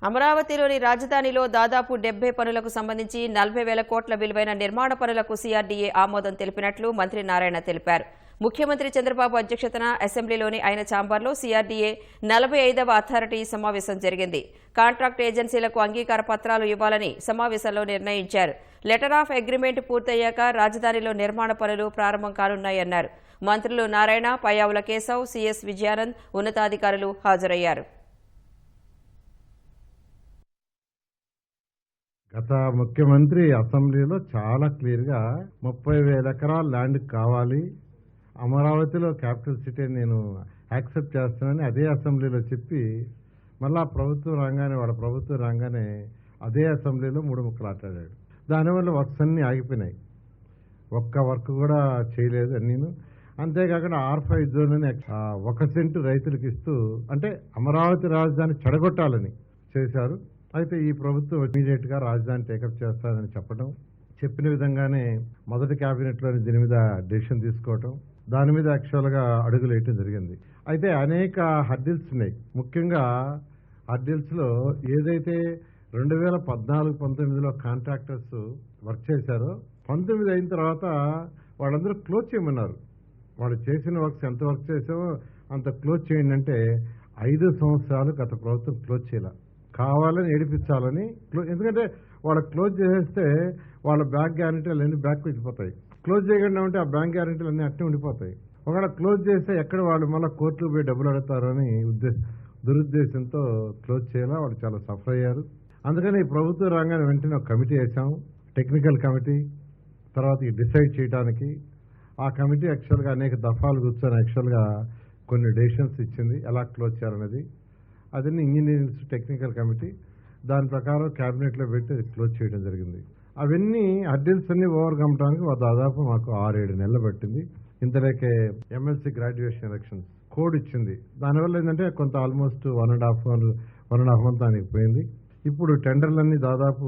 అమరావతిలోని రాజధానిలో దాదాపు 70 పనులకు సంబంధించి 40,000 కోట్ల విలువైన నిర్మాణ పనులకు సీఆర్డీఏ ఆమోదం తెలిపినట్లు మంత్రి నారాయణ తెలిపారు. ముఖ్యమంత్రి చంద్రబాబు అధ్యక్షతన అసెంబ్లీలోని ఆయన ఛాంబర్లో సీఆర్డీఏ 45వ అథారిటీ సమావేశం జరిగింది. కాంట్రాక్ట్ ఏజెన్సీలకు అంగీకార పత్రాలు ఇవ్వాలని సమావేశంలో నిర్ణయించారు. లెటర్ ఆఫ్ అగ్రిమెంట్ పూర్తయ్యాక రాజధానిలో నిర్మాణ పనులు ప్రారంభం కానున్నాయన్నారు. మంత్రులు నారాయణ, పయ్యావుల కేశవ్, సీఎస్ విజయానంద్, ఉన్నతాధికారులు హాజరయ్యారు. గత ముఖ్యమంత్రి అసెంబ్లీలో చాలా క్లియర్గా 30,000 ఎకరాల ల్యాండ్ కావాలి, అమరావతిలో క్యాపిటల్ సిటీ నేను యాక్సెప్ట్ చేస్తానని అదే అసెంబ్లీలో చెప్పి మళ్ళా ప్రభుత్వం రాగానే అదే అసెంబ్లీలో 3 ముక్కలు ఆటాడాడు. దానివల్ల వర్క్స్ అన్నీ ఆగిపోయినాయి. ఒక్క వర్క్ కూడా చేయలేదు నేను. అంతేకాకుండా R5 జోన్ అని 1 సెంటు రైతులకు ఇస్తూ అంటే అమరావతి రాజధాని చెడగొట్టాలని చేశారు. అయితే ఈ ప్రభుత్వం ఇమీడియట్ గా రాజధాని టేకప్ చేస్తారని చెప్పిన విధంగానే మొదటి క్యాబినెట్లోని దీని మీద డెసిషన్ తీసుకోవటం, దాని మీద యాక్చువల్గా అడుగులు వేయటం జరిగింది. అయితే అనేక హర్డిల్స్ ఉన్నాయి. ముఖ్యంగా హర్డిల్స్లో ఏదైతే 2014-19లో కాంట్రాక్టర్స్ వర్క్ చేశారో 19 అయిన తర్వాత వాళ్ళందరూ క్లోజ్ చేయమన్నారు. వాళ్ళు చేసిన వర్క్స్ ఎంత వర్క్ చేసావో అంత క్లోజ్ చేయండి అంటే 5 సంవత్సరాలు గత ప్రభుత్వం క్లోజ్ చేయాల, కావాలని ఏడిపించాలని. ఎందుకంటే వాళ్ళు క్లోజ్ చేసేస్తే వాళ్ళ బ్యాంక్ గ్యారెంటీలు అన్నీ బ్యాక్ వెళ్ళిపోతాయి. క్లోజ్ చేయకుండా ఉంటే ఆ బ్యాంక్ గ్యారెంటీలు అన్నీ అట్టే ఉండిపోతాయి. ఒకవేళ క్లోజ్ చేస్తే ఎక్కడ వాళ్ళు మళ్ళీ కోర్టుకు పోయి డబ్బులు అడుగుతారని దురుద్దేశంతో క్లోజ్ చేయాలా. వాళ్ళు చాలా సఫర్ అయ్యారు. అందుకని ఈ ప్రభుత్వం రాగానే వెంటనే ఒక కమిటీ వేసాము, టెక్నికల్ కమిటీ. తర్వాత డిసైడ్ చేయడానికి ఆ కమిటీ యాక్చువల్గా అనేక దఫాలు కూర్చొని యాక్చువల్గా కొన్ని డెసిషన్స్ ఇచ్చింది ఎలా క్లోజ్ చేయాలనేది. అదన్నీ ఇంజనీరింగ్స్ టెక్నికల్ కమిటీ దాని ప్రకారం క్యాబినెట్లో పెట్టి క్లోజ్ చేయడం జరిగింది. అవన్నీ హర్డిల్స్ అన్ని ఓవర్కమ్ అవడానికి దాదాపు మాకు 6-7 నెలలు పట్టింది. ఇంతలోకే ఎమ్మెల్సీ గ్రాడ్యుయేషన్ ఎలక్షన్స్ కోడ్ ఇచ్చింది. దానివల్ల ఏంటంటే కొంత ఆల్మోస్ట్ 1.5 మంత్ దానికి పోయింది. ఇప్పుడు టెండర్లన్నీ దాదాపు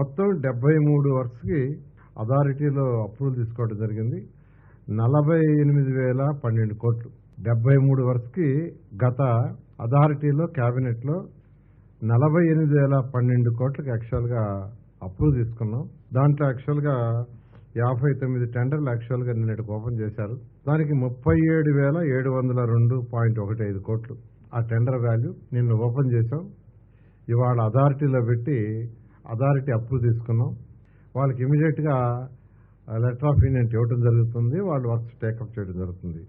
మొత్తం 73 వర్క్స్కి అథారిటీలో అప్రూవల్ తీసుకోవడం జరిగింది. 48,012 కోట్లు. 73 వర్క్స్కి గత అథారిటీలో క్యాబినెట్లో 48,012 కోట్లకి యాక్చువల్గా అప్రూవ్ తీసుకున్నాం. దాంట్లో యాక్చువల్గా 59 టెండర్లు యాక్చువల్గా నిన్నటికి ఓపెన్ చేశారు. దానికి 37,702.15 కోట్లు ఆ టెండర్ వాల్యూ నిన్న ఓపెన్ చేశాం. ఇవాళ అథారిటీలో పెట్టి అథారిటీ అప్రూవ్ తీసుకున్నాం. వాళ్ళకి ఇమీడియట్గా లెటర్ ఆఫ్ ఇంటెంట్ ఇవ్వడం జరుగుతుంది. వాళ్ళు వర్క్స్ టేకప్ చేయడం జరుగుతుంది.